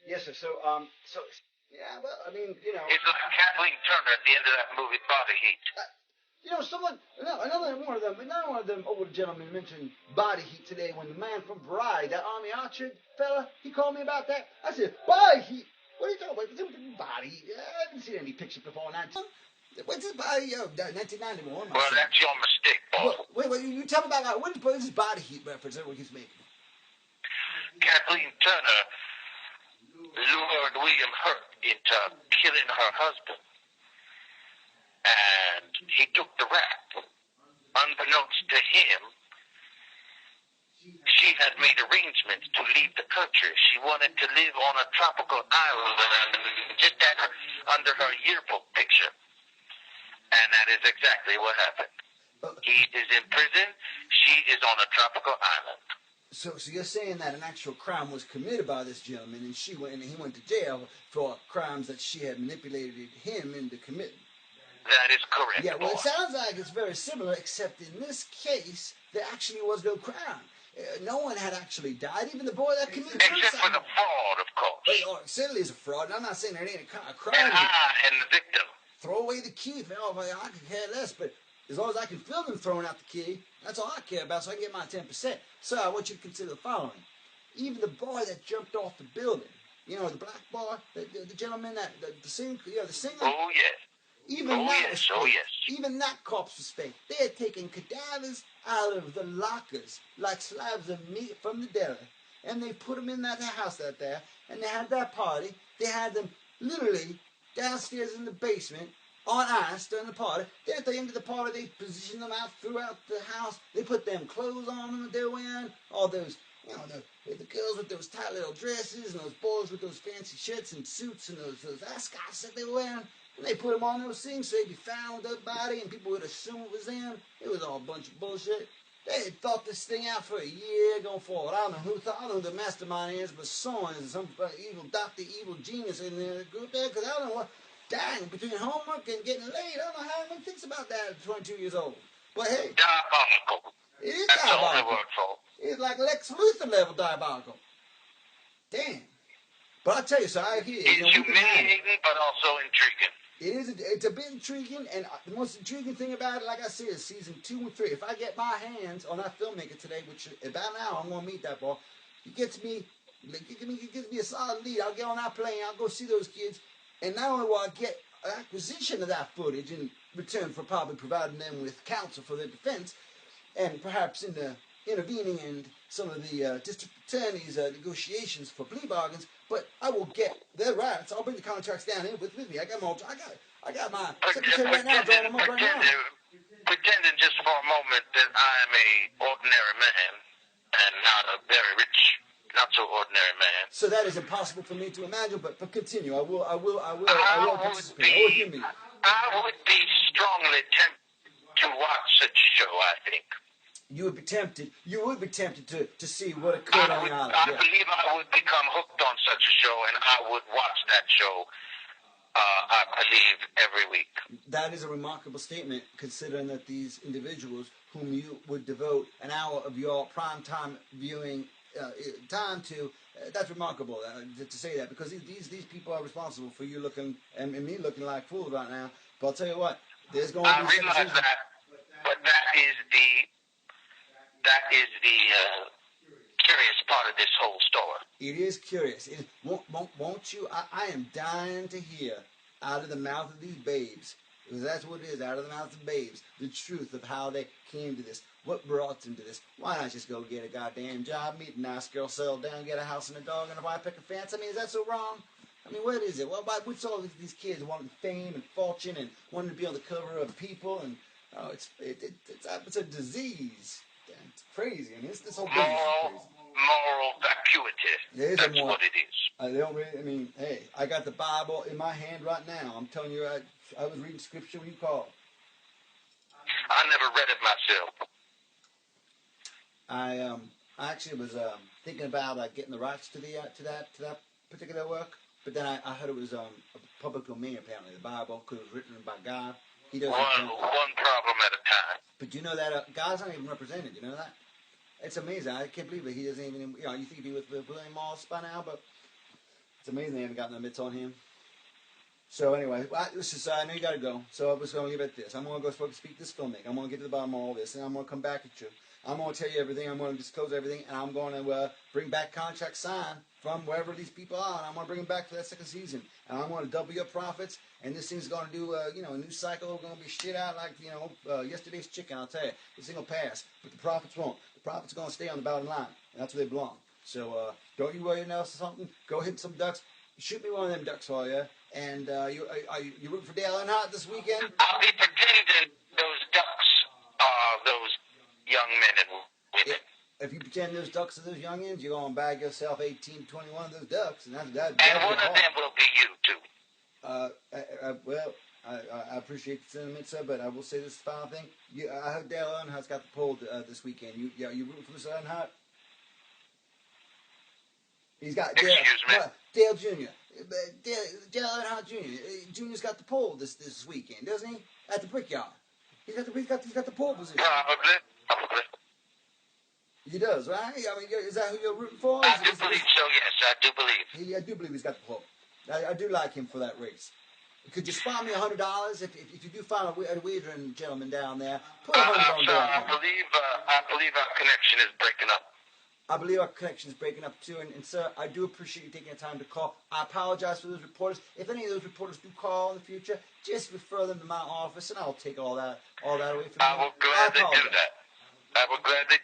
Yes, sir. So yeah. Well, I mean, It's like Kathleen Turner at the end of that movie, Body Heat. Someone, another one of them old gentlemen mentioned body heat today when the man from Variety, that Army Archer fella, he called me about that. I said, body heat? What are you talking about? Body heat? I haven't seen any picture before. What's this body? 1991. Well, that's your mistake, Paul. Wait, you tell me about what is this body heat reference that he's making? Kathleen Turner lured William Hurt into killing her husband. And he took the rap. Unbeknownst to him, she had made arrangements to leave the country. She wanted to live on a tropical island, just under her yearbook picture. And that is exactly what happened. He is in prison. She is on a tropical island. So you're saying that an actual crime was committed by this gentleman, and he went to jail for crimes that she had manipulated him into committing. That is correct. Yeah, well, it sounds like it's very similar, except in this case, there actually was no crime. No one had actually died, even the boy that committed suicide. Except for the fraud, of course. Well, it certainly is a fraud. I'm not saying there ain't a crime. And the victim. Throw away the key. I could care less, but as long as I can film them throwing out the key, that's all I care about, so I can get my 10%. So I want you to consider the following. Even the boy that jumped off the building, the black boy, the gentleman, the singer. Oh, yes. Even that corpse was fake. They had taken cadavers out of the lockers like slabs of meat from the deli, and they put them in that house out there, and they had that party. They had them literally downstairs in the basement on ice during the party. Then at the end of the party, they positioned them out throughout the house. They put them clothes on them that they're wearing, all those, the girls with those tight little dresses, and those boys with those fancy shirts and suits and those ascots that they were wearing. And they put them on those things so they'd be found with their body and people would assume it was them. It was all a bunch of bullshit. They had thought this thing out for a year going forward. I don't know who the mastermind is, but someone is some evil doctor, evil genius in there group there, because I don't know what. Dang, between homework and getting laid, I don't know how anyone thinks about that at 22 years old. But hey. Diabolical. It is That's diabolical. the only word for it. It's like Lex Luthor level diabolical. Damn. But I tell you, so I hear it's humiliating, but also intriguing. It's a bit intriguing, and the most intriguing thing about it, like I said, is season 2 and 3. If I get my hands on that filmmaker today, which about an hour I'm going to meet that boy, he gives me a solid lead. I'll get on that plane, I'll go see those kids, and not only will I get an acquisition of that footage in return for probably providing them with counsel for their defense, and perhaps in the intervening in some of the district attorney's negotiations for plea bargains, but I will get their rights. I'll bring the contracts down here with me. I got my secretary right now drawing them up right now. Pretending just for a moment that I am a ordinary man and not a very rich, not so ordinary man. So that is impossible for me to imagine, but continue. I will participate. I would be strongly tempted to watch such a show, I think. You would be tempted to see what occurred on the island. I believe I would become hooked on such a show, and I would watch that show, I believe, every week. That is a remarkable statement, considering that these individuals whom you would devote an hour of your prime time viewing time to, that's remarkable to say that, because these people are responsible for you looking, and me looking like fools right now. But I'll tell you what, there's going to be... I realize that, but that is the curious part of this whole story. It is curious. Won't you? I am dying to hear out of the mouth of these babes, because that's what it is, out of the mouth of babes, the truth of how they came to this, what brought them to this. Why not just go get a goddamn job, meet a nice girl, settle down, get a house and a dog and a wife, pick a fence? I mean, is that so wrong? I mean, what is it? Well, what's all these kids wanting fame and fortune and wanting to be on the cover of People? And it's a disease. It's crazy. I mean, this whole business is crazy. Moral vacuity. That's what it is. Hey, I got the Bible in my hand right now. I'm telling you, I was reading scripture when you called. I never read it myself. I actually was thinking about getting the rights to that particular work, but then I heard it was a public domain. Apparently, the Bible, because it was written by God. He doesn't. One problem at a time. But you know that God's not even represented. You know that? It's amazing. I can't believe it. He doesn't even. You think he'd be with William Moss by now, but It's amazing they haven't gotten the mitts on him. So anyway, listen, I know you got to go. So I was going to leave it at this. I'm going to go speak this filmmaker. I'm going to get to the bottom of all this, and I'm going to come back at you. I'm going to tell you everything. I'm going to disclose everything, and I'm going to bring back contracts signed from wherever these people are, and I'm going to bring them back for that second season. And I'm going to double your profits, and this thing's going to do, a new cycle. Going to be shit out like, yesterday's chicken, I'll tell you. This thing will pass, but the profits won't. The profits are going to stay on the bottom line, and that's where they belong. So don't you worry else or something. Go hit some ducks. Shoot me one of them ducks for you. And you rooting for Dale Earnhardt this weekend? I'll be pretending those ducks are those young men and women. If you pretend those ducks are those youngins, you're going to bag yourself 18, 21 of those ducks. And one of them will be you, too. Well, I appreciate the sentiment, sir, but I will say this final thing. I heard Dale Earnhardt's got the poll this weekend. You rooting for Mr. Earnhardt? He's got Dale Jr. Dale Earnhardt Jr. Jr.'s got the pole this weekend, doesn't he? At the Brickyard. He's got the pole position. Probably. He does, right? I mean, is that who you're rooting for? I do believe so, yes. I do believe. I do believe he's got the pole. I do like him for that race. Could you spot me $100 if you do find a wagering gentleman down there? Put $100 on Dale. I believe our connection is breaking up. I believe our connection is breaking up too, and sir, I do appreciate you taking the time to call. I apologize for those reporters. If any of those reporters do call in the future, just refer them to my office, and I'll take all that away from you. I will gladly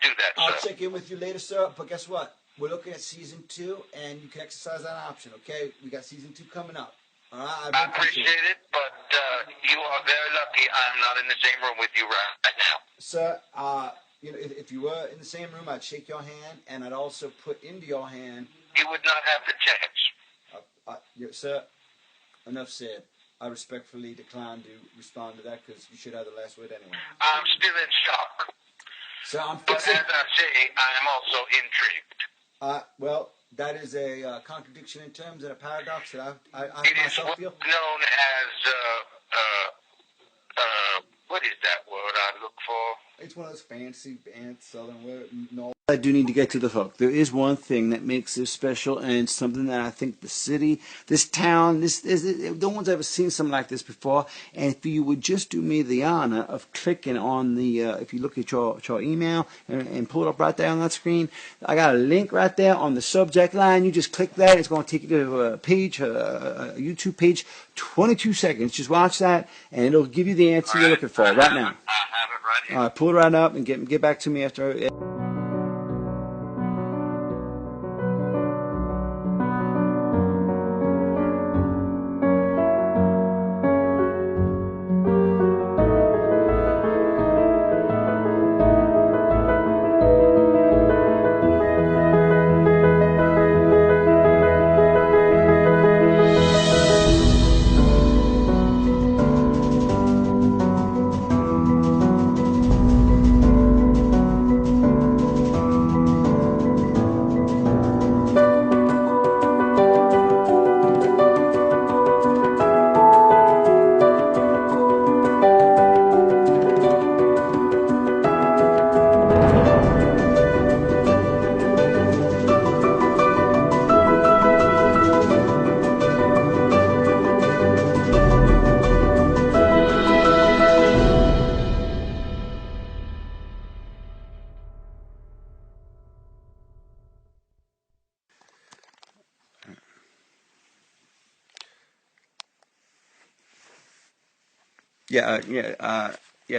do that. I'll check in with you later, sir. But guess what? We're looking at season 2, and you can exercise that option. Okay, we got season 2 coming up. All right, I appreciate it, but you are very lucky. I'm not in the same room with you right now, sir. If you were in the same room, I'd shake your hand, and I'd also put into your hand. You would not have the chance. Sir, enough said. I respectfully decline to respond to that because you should have the last word anyway. I'm still in shock. So but as I say, I am also intrigued. Well, that is a contradiction in terms and a paradox that I myself feel. It is known as, what is that word I look for? It's one of those fancy southern words. No. I do need to get to the hook. There is one thing that makes this special, and it's something that I think the city, this town, no one's ever seen something like this before. And if you would just do me the honor of clicking on the, if you look at your email and pull it up right there on that screen, I got a link right there on the subject line. You just click that. It's going to take you to a page, a YouTube page, 22 seconds. Just watch that, and it'll give you the answer you're looking for right now. I have it right here. All right, pull it right up and get back to me after.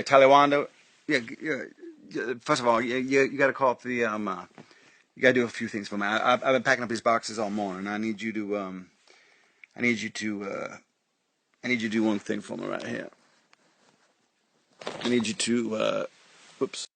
Talawanda. First of all, you got to call up the you got to do a few things for me. I've been packing up these boxes all morning. I need you to do one thing for me right here. I need you to whoops.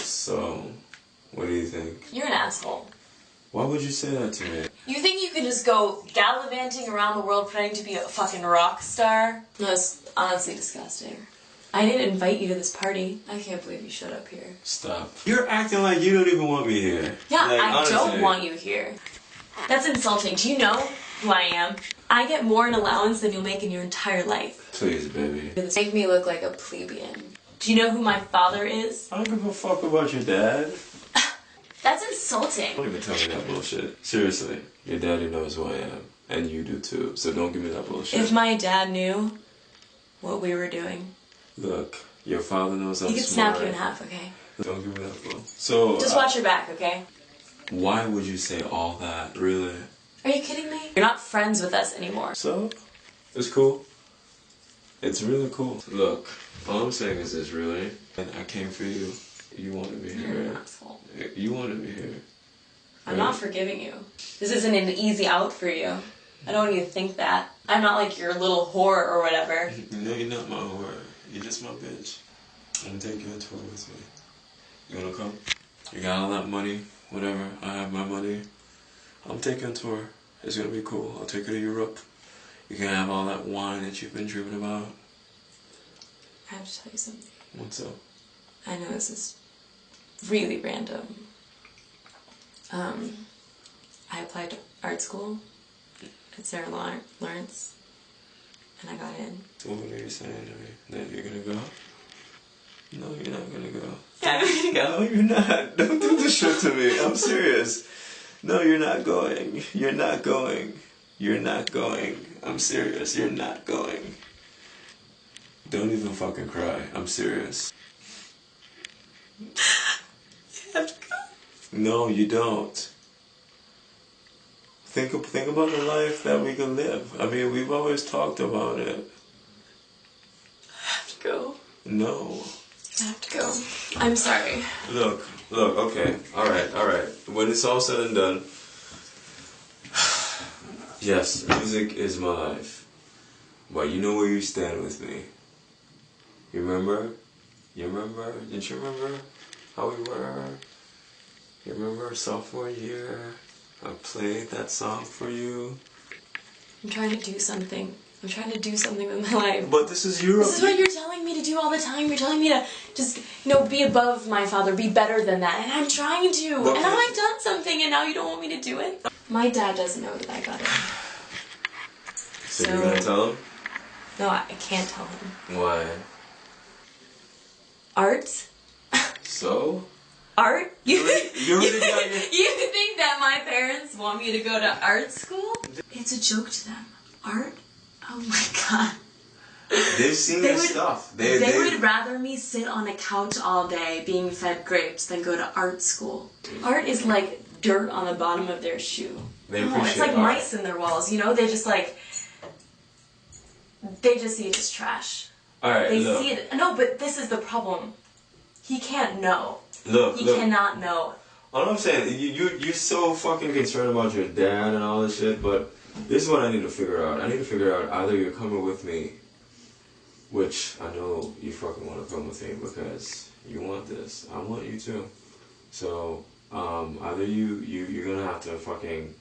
So, what do you think? You're an asshole. Why would you say that to me? You think you can just go gallivanting around the world pretending to be a fucking rock star? No, it's honestly disgusting. I didn't invite you to this party. I can't believe you showed up here. Stop. You're acting like you don't even want me here. Yeah, like, I honestly. don't want you here. That's insulting. Do you know who I am? I get more in allowance than you'll make in your entire life. Please, baby. Make me look like a plebeian. Do you know who my father is? I don't give a fuck about your dad. That's insulting. Don't even tell me that bullshit. Seriously, your daddy knows who I am, and you do too, so don't give me that bullshit. If my dad knew what we were doing... Look, your father knows I'm He could smart. snap you in half, okay? Don't give me that bull. So... Just watch your back, okay? Why would you say all that, really? Are you kidding me? You're not friends with us anymore. So, it's cool. It's really cool. Look, all I'm saying is this, really. And I came for you. You wanted me here. You're an asshole. You wanted me here. I'm not forgiving you. This isn't an easy out for you. I don't want you to think that. I'm not like your little whore or whatever. No, you're not my whore. You're just my bitch. I'm gonna take you on a tour with me. You wanna come? You got all that money, whatever. I have my money. I'm taking you on tour. It's gonna be cool. I'll take you to Europe. You can have all that wine that you've been dreaming about. I have to tell you something. What's up? I know this is really random. I applied to art school at Sarah Lawrence, and I got in. So what are you saying to me? That you're gonna go? No, you're not gonna go. Yeah. No, you're not. Don't do this shit to me. I'm serious. No, you're not going. You're not going. You're not going. I'm serious. You're not going. Don't even fucking cry. I'm serious. You have to go. No, you don't. Think about the life that we can live. I mean, we've always talked about it. I have to go. No. I have to go. I'm sorry. Look, okay. Alright. When it's all said and done, yes, music is my life. But you know where you stand with me. You remember? You remember? Didn't you remember how we were? You remember sophomore year? I played that song for you. I'm trying to do something. I'm trying to do something with my life. But this is Europe. This is what you're telling me to do all the time. You're telling me to just, be above my father, be better than that. And I'm trying to. But and now I've done something and now you don't want me to do it? My dad doesn't know that I got it. So you're gonna tell him? No, I can't tell him. Why? Art? So? Art? You You really got your... You think that my parents want me to go to art school? It's a joke to them. Art? Oh my god. They've seen your stuff. They would rather me sit on a couch all day being fed grapes than go to art school. Art is like dirt on the bottom of their shoe. They appreciate it's like art. mice in their walls, They just see it as trash. Alright, They look. see it. No, but this is the problem. He can't know. Look, He cannot know. All I'm saying, you're so fucking concerned about your dad and all this shit, but this is what I need to figure out. I need to figure out either you're coming with me, which I know you fucking want to come with me because you want this. I want you too. So, either you're gonna have to fucking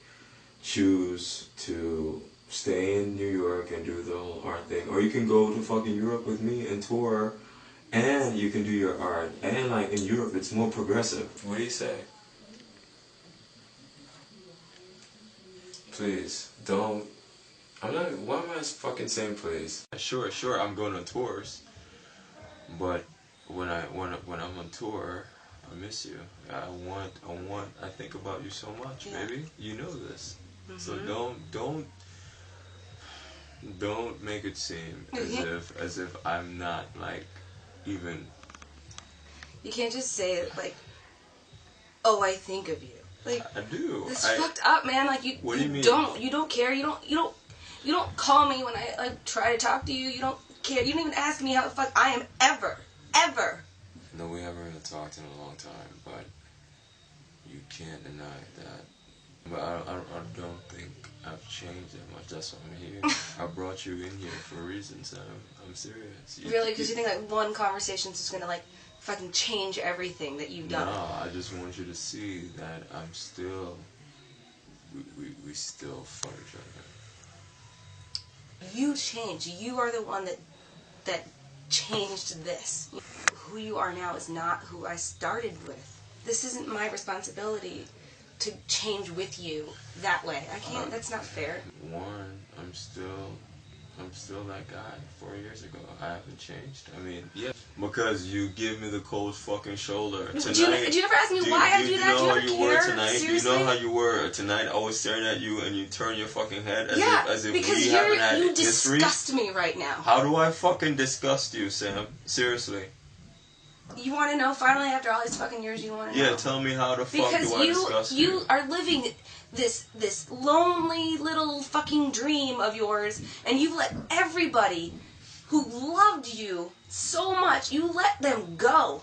choose to stay in New York and do the whole art thing, or you can go to fucking Europe with me and tour, and you can do your art. And like in Europe, it's more progressive. What do you say? Please, don't. I'm not. Why am I fucking saying please? Sure, I'm going on tours, but when I'm on tour, I miss you. I think about you so much, baby. You know this. Mm-hmm. So don't make it seem as if I'm not like even. You can't just say it like, oh, I think of you. Like, I do. This is fucked up, man. Like What do you mean? You don't care. You don't call me when I like try to talk to you. You don't care. You don't even ask me how the fuck I am ever. No, we haven't really talked in a long time, but you can't deny that. But I don't think I've changed that much. That's why I'm here. I brought you in here for reasons. I'm serious. Really? Because you think like one conversation is just gonna like fucking change everything that you've done. No, I just want you to see that I'm still, we still fuck each other. You changed. You are the one that changed this. Who you are now is not who I started with. This isn't my responsibility to change with you that way. I can't. That's not fair. One, I'm still that guy 4 years ago. I haven't changed. I mean, yeah, because you give me the cold fucking shoulder. Tonight, did you ever ask me why I do that? You know how do you you ever were care? tonight? Seriously? You know how you were tonight? I was staring at you and you turn your fucking head as if because we haven't had you history. disgust me right now. How do I fucking disgust you, Sam? Seriously. You want to know finally after all these fucking years? You want to know? Yeah, tell me how the fuck Because do I disgust you? you are living this lonely little fucking dream of yours, and you let everybody who loved you so much, you let them go.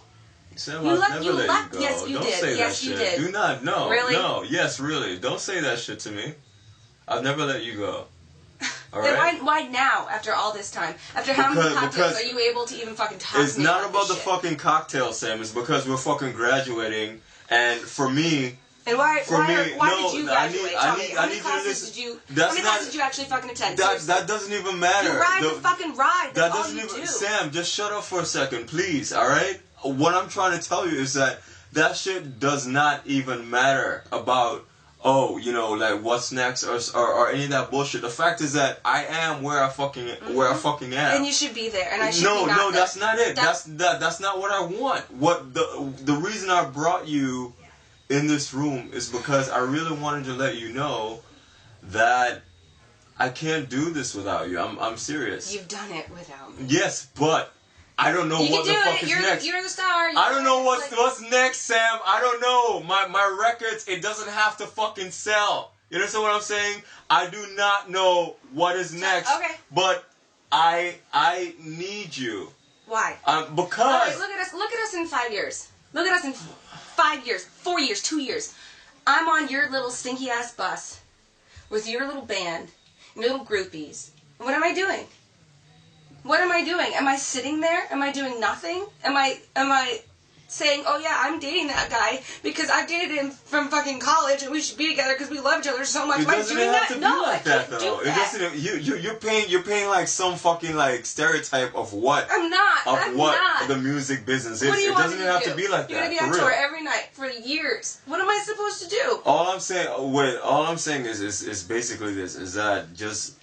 Sam, I've never let you go. Yes, you Don't did. say Yes, that you shit. did. Do not. No. Really? No. Yes, really. Don't say that shit to me. I've never let you go. All Then right? why now, after all this time? After how many cocktails are you able to even fucking talk It's to me not about the this shit? fucking cocktail, Sam. It's because we're fucking graduating, and for me. And why no, did you graduate? I Tell me, need how many you to classes listen. did you? That's How many classes did you actually fucking attend? That doesn't even matter. You ride the fucking ride. That That's all doesn't you even. do. Sam, just shut up for a second, please. All right. What I'm trying to tell you is that shit does not even matter about. Oh, you know, like what's next or any of that bullshit. The fact is that I am where I fucking am. And you should be there, and I should be not No, there. that's not it. That's not what I want. What the reason I brought you in this room is because I really wanted to let you know that I can't do this without you. I'm serious. You've done it without me. Yes, but I don't know what the fuck is next. You're the star. I don't know what's next, Sam. I don't know. My records, it doesn't have to fucking sell. You understand what I'm saying? I do not know what is next. Okay. But I need you. Why? Because. Okay, look at us in 5 years. Look at us in 5 years, 4 years, 2 years. I'm on your little stinky ass bus with your little band, your little groupies. And what am I doing? What am I doing? Am I sitting there? Am I doing nothing? Am I saying, oh yeah, I'm dating that guy because I dated him from fucking college and we should be together because we love each other so much. It doesn't have to be like that though. It doesn't. You're paying like some fucking like stereotype of what I'm not. The music business is. What do you It want doesn't me to have do? to be like You're that. gonna be on For tour real. every night for years. What am I supposed to do? All I'm saying is basically this: is that just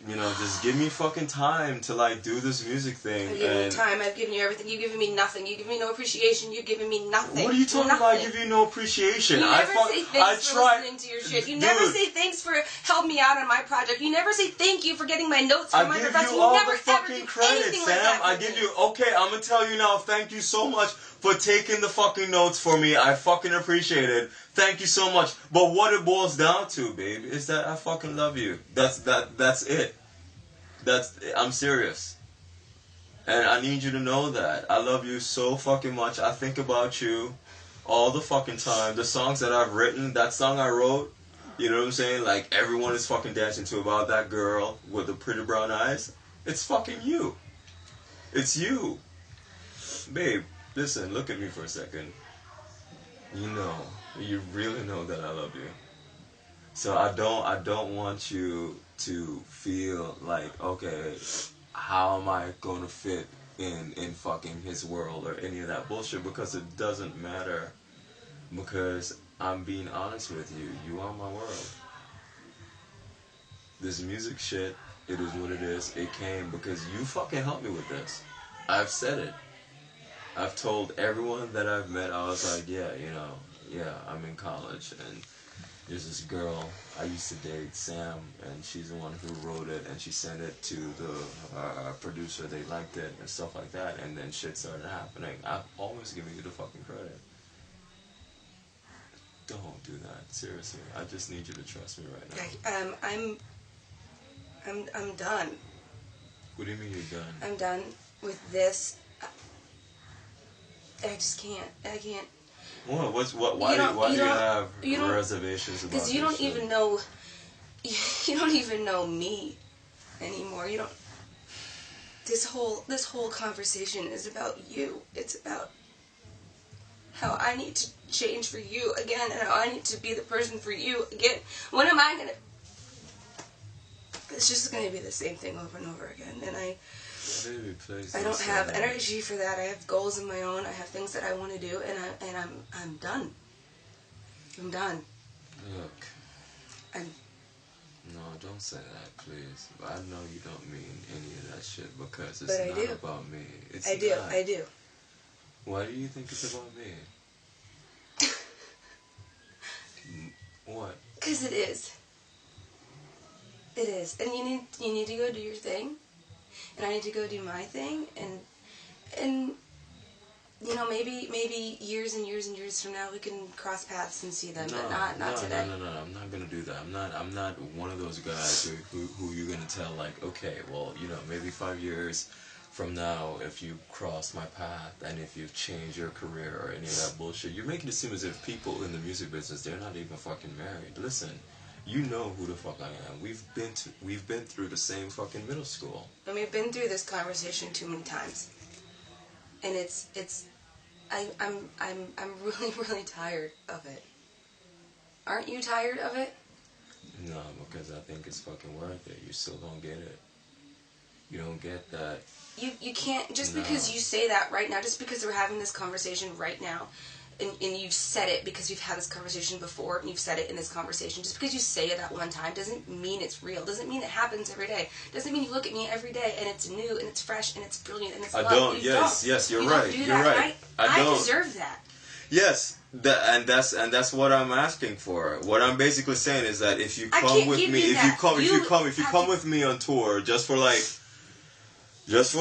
give me fucking time to like do this music thing. I've given you time. I've given you everything. You've given me nothing. You give me no appreciation. You've given me nothing. What are you talking about? I give you no appreciation. You never say thanks for listening to your shit. You never Dude. say thanks for helping me out on my project. You never say thank you for getting my notes from I my give professor. you all never the fucking credit, Sam. Sam. Like that I for give me. you. Okay, I'm gonna tell you now. Thank you so much for taking the fucking notes for me. I fucking appreciate it. Thank you so much. But what it boils down to, babe, is that I fucking love you. That's it. I'm serious. And I need you to know that. I love you so fucking much. I think about you all the fucking time. The songs that I've written, that song I wrote, you know what I'm saying? Like, everyone is fucking dancing to about that girl with the pretty brown eyes. It's fucking you. It's you. Babe, listen, look at me for a second. You really know that I love you. So I don't want you to feel like, okay, how am I gonna fit in fucking his world or any of that bullshit, because it doesn't matter. Because I'm being honest with you. You are my world. This music shit, it is what it is. It came because you fucking helped me with this. I've said it. I've told everyone that I've met, I was like, yeah, I'm in college, and there's this girl I used to date, Sam, and she's the one who wrote it, and she sent it to the producer. They liked it and stuff like that, and then shit started happening. I've always given you the fucking credit. Don't do that, seriously. I just need you to trust me right now. I'm done. What do you mean you're done? I'm done with this. I just can't. I can't. What? Why do you have reservations about this? Because you don't even know. You don't even know me anymore. You don't. This whole conversation is about you. It's about how I need to change for you again, and how I need to be the person for you again. When am I gonna... It's just gonna be the same thing over and over again, and Baby, please I don't have energy for that. I have goals of my own. I have things that I want to do, and I'm done. I'm done. Look. No, don't say that, please. I know you don't mean any of that shit because it's not about me. I do. Why do you think it's about me? What? Because it is. It is. And you need to go do your thing. And I need to go do my thing. And you know, maybe years and years and years from now we can cross paths and see them, but not today. No, I'm not gonna do that. I'm not one of those guys who you're gonna tell like, okay, well, you know, maybe 5 years from now, if you cross my path and if you've changed your career or any of that bullshit, you're making it seem as if people in the music business, they're not even fucking married. Listen, you know who the fuck I am. We've been through the same fucking middle school. And we've been through this conversation too many times. And I'm really, really tired of it. Aren't you tired of it? No, because I think it's fucking worth it. You still don't get it. You don't get that. You can't, just because you say that right now, just because we're having this conversation right now, and you've said it because you've had this conversation before, and you've said it in this conversation, just because you say it at one time doesn't mean it's real, doesn't mean it happens every day, doesn't mean you look at me every day and it's new and it's fresh and it's brilliant and it's love. Yes, you're right. You're right. I deserve that. Yes, and that's what I'm asking for. What I'm basically saying is that if you come with me, if you come with me on tour just for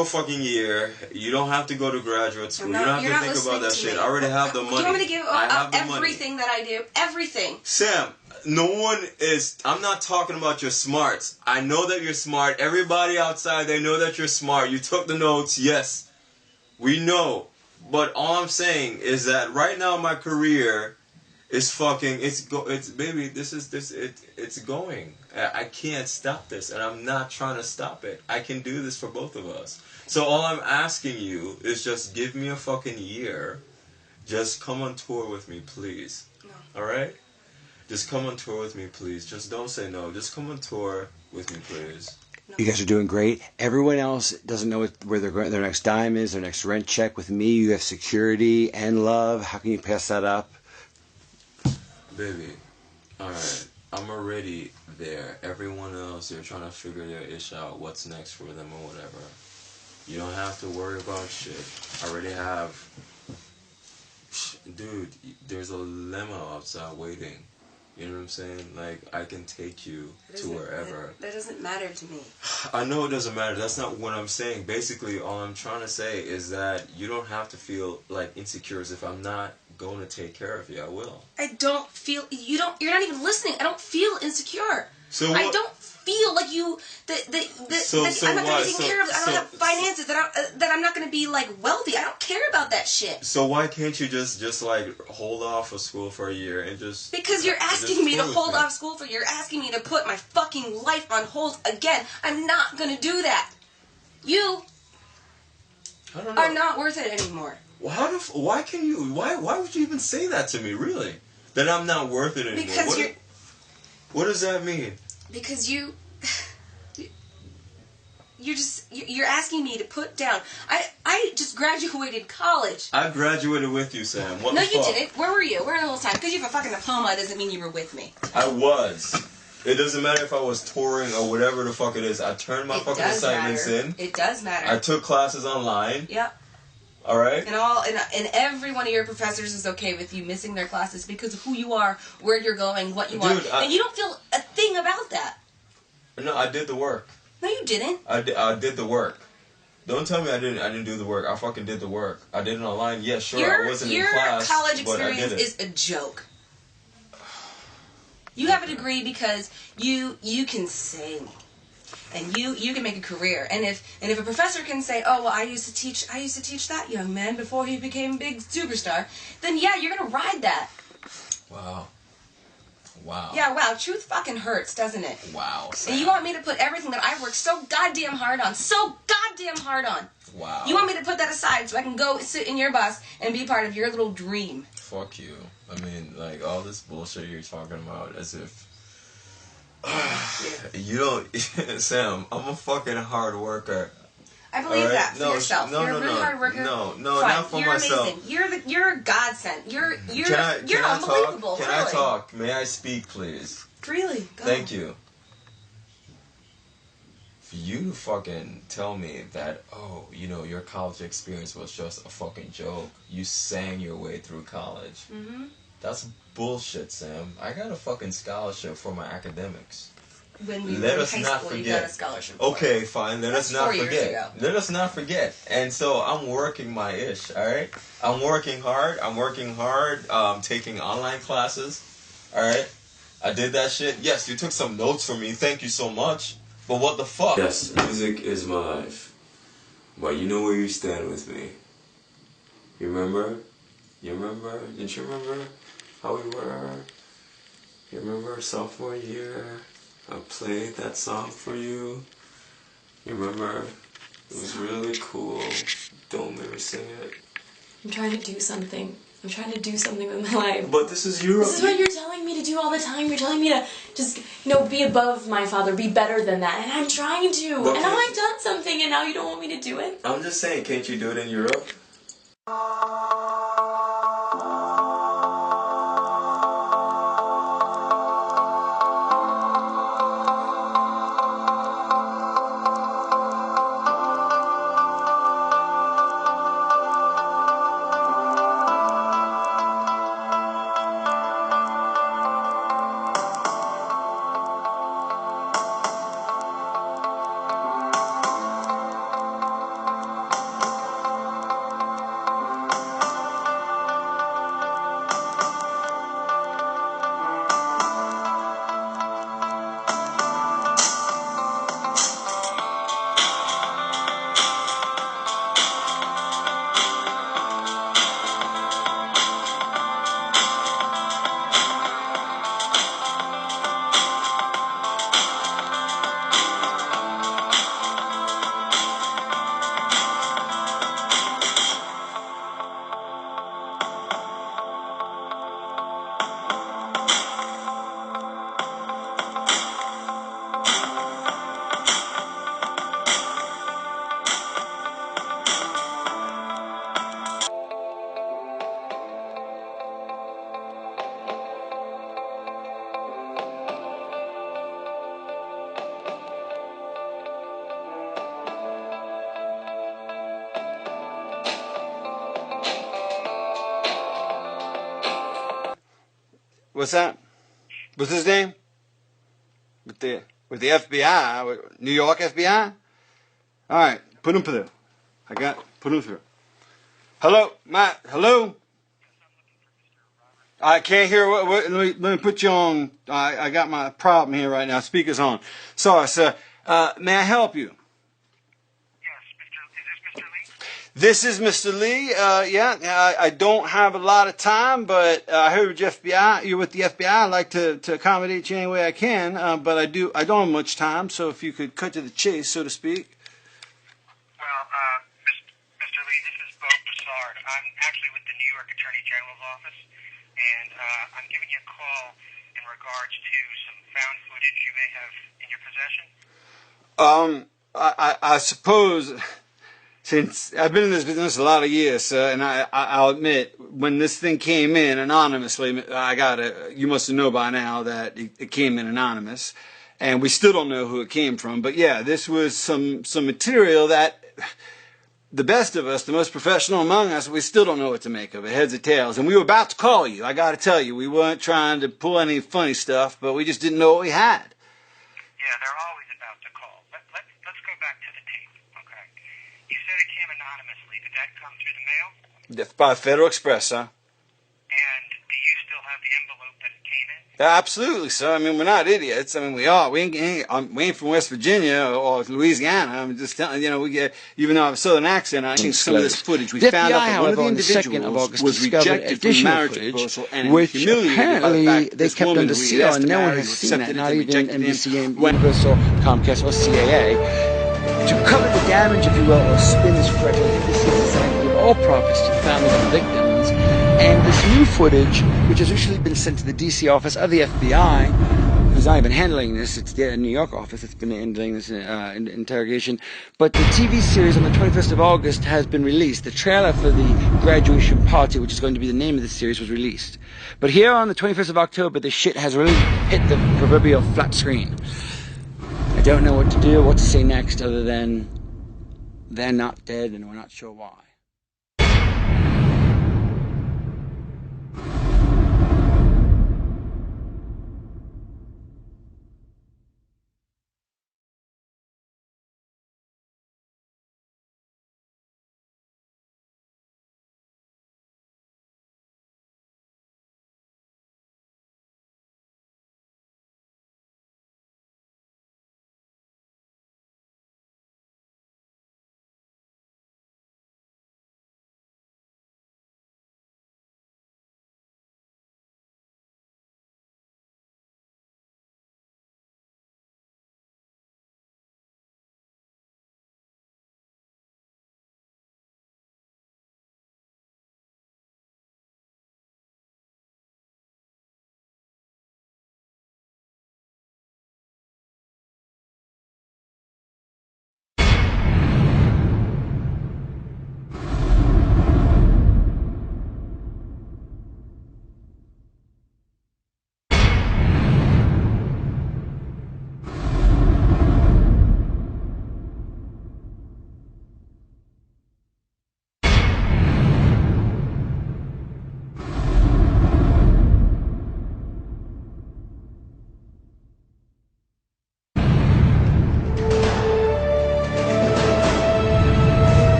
a fucking year, you don't have to go to graduate school. You don't have to think about that shit. I already have the money. You want me to give up everything that I do? Everything. Sam, I'm not talking about your smarts. I know that you're smart. Everybody outside, they know that you're smart. You took the notes. Yes, we know. But all I'm saying is that right now my career is fucking, it's going. I can't stop this, and I'm not trying to stop it. I can do this for both of us. So all I'm asking you is just give me a fucking year. Just come on tour with me, please. No. Alright? Just come on tour with me, please. Just don't say no. Just come on tour with me, please. No. You guys are doing great. Everyone else doesn't know where their next dime is, their next rent check. With me, you have security and love. How can you pass that up? Baby, alright, I'm already there. Everyone else, they're trying to figure their ish out, what's next for them or whatever. You don't have to worry about shit. I already have... Dude, there's a limo outside waiting. You know what I'm saying? Like, I can take you to wherever. That doesn't matter to me. I know it doesn't matter. That's not what I'm saying. Basically, all I'm trying to say is that you don't have to feel like insecure as if I'm not going to take care of you. I will. I don't feel... You're not even listening. I don't feel insecure. So what? I don't feel like you... I'm not going to take care of... I don't have finances. That I'm not going to be, like, wealthy. I don't care about that shit. So why can't you just like, hold off of school for a year and just... Because you're asking me to hold off school for... You're asking me to put my fucking life on hold again. I'm not going to do that. You are not worth it anymore. Why can you... Why would you even say that to me, really? That I'm not worth it anymore? Because what does that mean? Because you're asking me to put down. I just graduated college. I graduated with you, Sam. What no, the fuck? You didn't. Where were you? Where in the whole time? Because you have a fucking diploma doesn't mean you were with me. I was. It doesn't matter if I was touring or whatever the fuck it is. I turned my fucking assignments in. It does matter. I took classes online. Yep. All right. And every one of your professors is okay with you missing their classes because of who you are, where you're going, what you want, and you don't feel a thing about that. No, I did the work. No, you didn't. I did the work. Don't tell me I didn't do the work. I fucking did the work. I did it online. Yeah, sure. I wasn't in class. Your college experience is a joke. You have a degree because you can sing. And you can make a career. And if a professor can say, oh, well, I used to teach that young man before he became a big superstar, then yeah, you're gonna ride that. Wow. Wow. Yeah, wow. Truth fucking hurts, doesn't it? Wow. Sam. And you want me to put everything that I've worked so goddamn hard on, Wow. You want me to put that aside so I can go sit in your bus and be part of your little dream? Fuck you. I mean, like, all this bullshit you're talking about as if... you don't... Sam, I'm a fucking hard worker. I believe right? that for yourself. You're a really hard worker. No, Fine. not for You're myself. amazing. You're a godsend. You're Can I unbelievable. talk? Can I talk? May I speak, please? Really? Go. Thank you. For you to fucking tell me that, oh, you know, your college experience was just a fucking joke. You sang your way through college. Mm-hmm. That's bullshit, Sam. I got a fucking scholarship for my academics. When we Let were in us high not school, forget. you got a scholarship. Okay, fine. Let us not 4 years forget. ago. Let us not forget. And so I'm working my ish. All right. I'm working hard. Taking online classes. All right. I did that shit. Yes, you took some notes for me. Thank you so much. But what the fuck? Yes, music is my life. But you know where you stand with me. You remember? You remember? Didn't you remember how we were? You remember sophomore year? I played that song for you. You remember? It was really cool. Don't let me sing it. I'm trying to do something. I'm trying to do something with my life. But this is Europe. This is what you're telling me to do all the time. You're telling me to just, be above my father, be better than that. And I'm trying to. But and now I've done something and now you don't want me to do it? I'm just saying, can't you do it in Europe? What's that? What's his name? With the FBI, with New York FBI? All right, put him through. Put him through. Hello, Matt. Hello. I can't hear. Let me put you on. I got my problem here right now. Speaker's on. Sorry, sir. May I help you? This is Mr. Lee. I don't have a lot of time, but I heard you're with the FBI. I'd like to accommodate you any way I can, but I don't have much time, so if you could cut to the chase, so to speak. Well, Mr. Lee, this is Bo Broussard. I'm actually with the New York Attorney General's office, and I'm giving you a call in regards to some found footage you may have in your possession. I suppose... Since I've been in this business a lot of years, sir, and I'll admit, when this thing came in anonymously, you must know by now that it came in anonymous, and we still don't know who it came from. But yeah, this was some material that the best of us, the most professional among us, we still don't know what to make of it, heads or tails. And we were about to call you. I got to tell you, we weren't trying to pull any funny stuff, but we just didn't know what we had. Yeah, they're always about to call. Let's go back to the tape, okay? You said it came anonymously. Did that come through the mail? By Federal Express, sir. And do you still have the envelope that it came in? Absolutely, sir. I mean, we're not idiots. I mean, we are. We ain't from West Virginia or Louisiana. I'm just telling you know, even though I have a southern accent, I think some of this footage we found out that one of the individuals was rejected from the marriage proposal and which humiliated by the fact that they this kept woman under who he seal, asked and to no one marry, has who seen that, accepted it, not and even rejected NBC, him, when Universal, Comcast, or CAA. To cover the damage, if you will, or spin this correctly, NBC has decided to give all profits to the families of the victims. And this new footage, which has recently been sent to the DC office of the FBI, who's not even handling this, it's the New York office that's been handling this interrogation. But the TV series on the 21st of August has been released. The trailer for the graduation party, which is going to be the name of the series, was released. But here on the 21st of October, the shit has really hit the proverbial flat screen. I don't know what to do, what to say next, other than they're not dead and we're not sure why.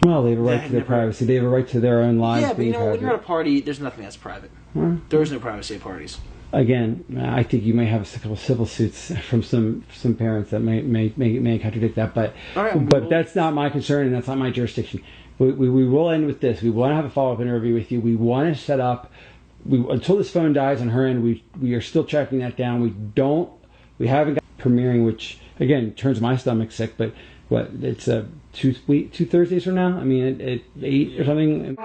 Well, they have a right to their privacy. They have a right to their own lives. Yeah, but you know, when you're at a party, there's nothing that's private. There is no privacy at parties. Again, I think you may have a couple of civil suits from some parents that may contradict that, but that's not my concern and that's not my jurisdiction. We will end with this. We want to have a follow-up interview with you. We want to set up. Until this phone dies on her end, we are still tracking that down. We haven't got premiering, which again turns my stomach sick. But what? It's two Thursdays from now. I mean, at 8 or something.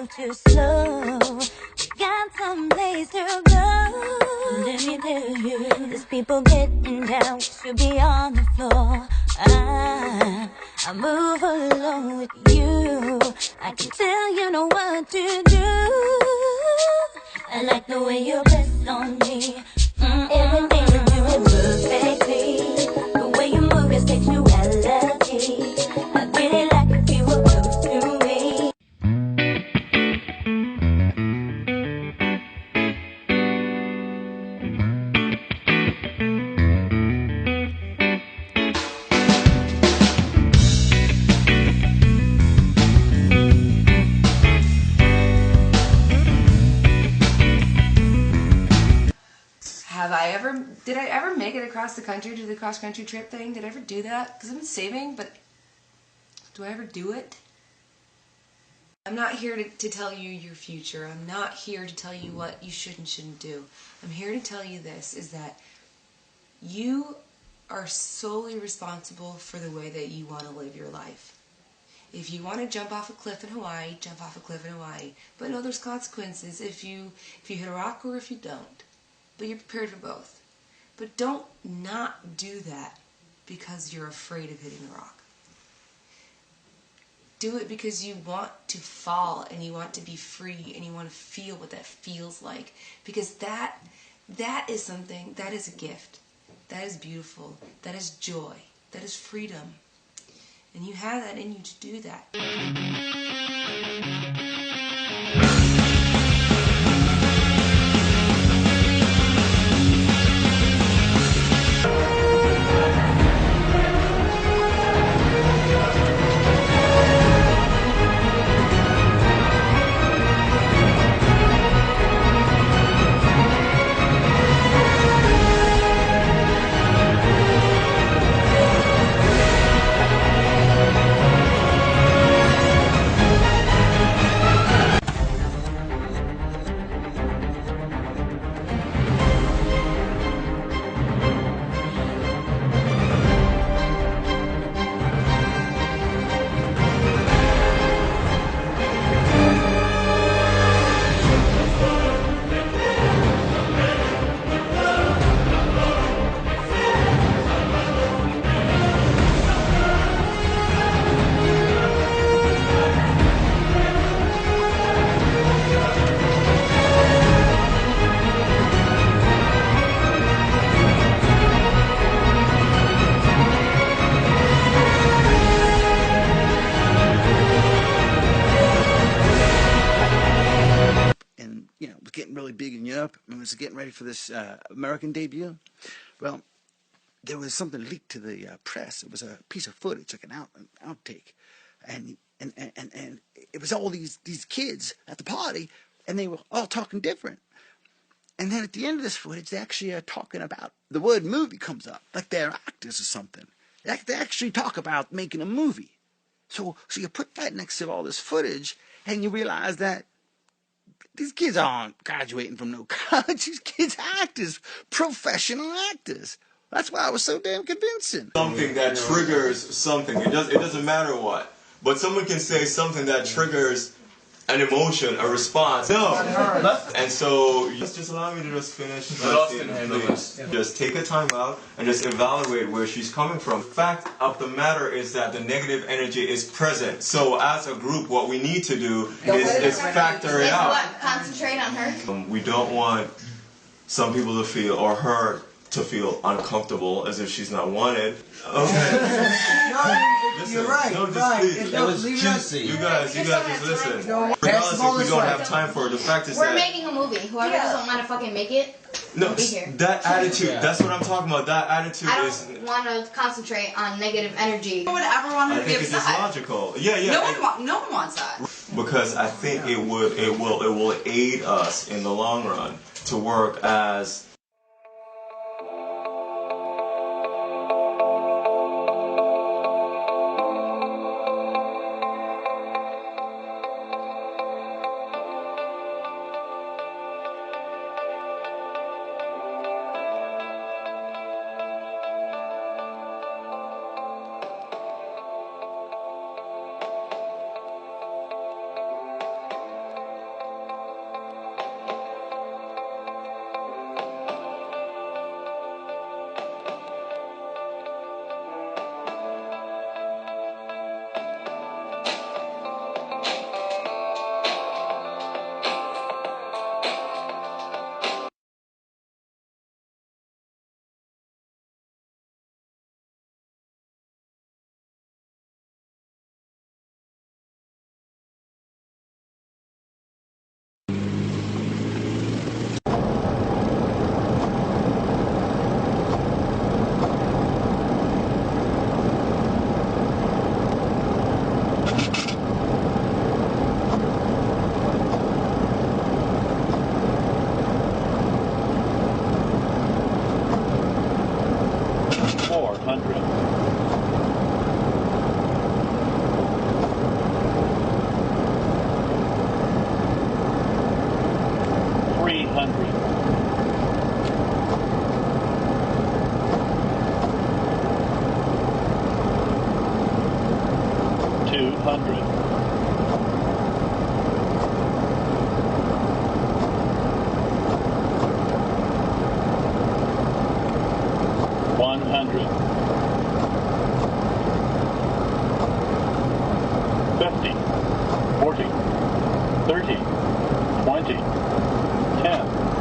move too slow. We got some place to go. Let me tell you, there's people getting down. We should be on the floor. I move along with you. I can tell you know what to do. I like the way you press on me. Everything you do is perfectly. The way you move is sexuality. I really like if you were close to me. Did I ever make it across the country to the cross-country trip thing? Did I ever do that? Because I've been saving, but do I ever do it? I'm not here to tell you your future. I'm not here to tell you what you should and shouldn't do. I'm here to tell you this, is that you are solely responsible for the way that you want to live your life. If you want to jump off a cliff in Hawaii, jump off a cliff in Hawaii. But no, there's consequences if you hit a rock or if you don't. But you're prepared for both. But don't not do that because you're afraid of hitting the rock. Do it because you want to fall and you want to be free and you want to feel what that feels like. Because that is something, that is a gift. That is beautiful. That is joy. That is freedom. And you have that in you to do that. Really big in Europe and was getting ready for this American debut. Well, there was something leaked to the press. It was a piece of footage, like an outtake, and it was all these kids at the party, and they were all talking different. And then at the end of this footage, they actually are talking about the word movie comes up, like they're actors or something. They actually talk about making a movie. So you put that next to all this footage, and you realize that these kids aren't graduating from no college. These kids are actors, professional actors. That's why I was so damn convincing. Something that triggers something. It doesn't matter what. But someone can say something that triggers an emotion, a response. No. And so just allow me to just finish. Please. Just take a time out and just evaluate where she's coming from. The fact of the matter is that the negative energy is present. So as a group, what we need to do is factor it out. Concentrate on her. We don't want some people to feel, or her to feel uncomfortable as if she's not wanted. Okay. You're right. No, just please. That was juicy. You guys just listen. Regardless if we don't have time for it, the fact is we're that making a movie. Whoever doesn't want to fucking make it, no, be here. that attitude, that's what I'm talking about. That attitude I is. don't want to concentrate on negative energy. Who would ever want her I to be think it is upset? logical. Yeah. No one wants that. Because I think it will aid us in the long run to work as. 100. 300. 200. 100. 50. 40. 30. 20. 10.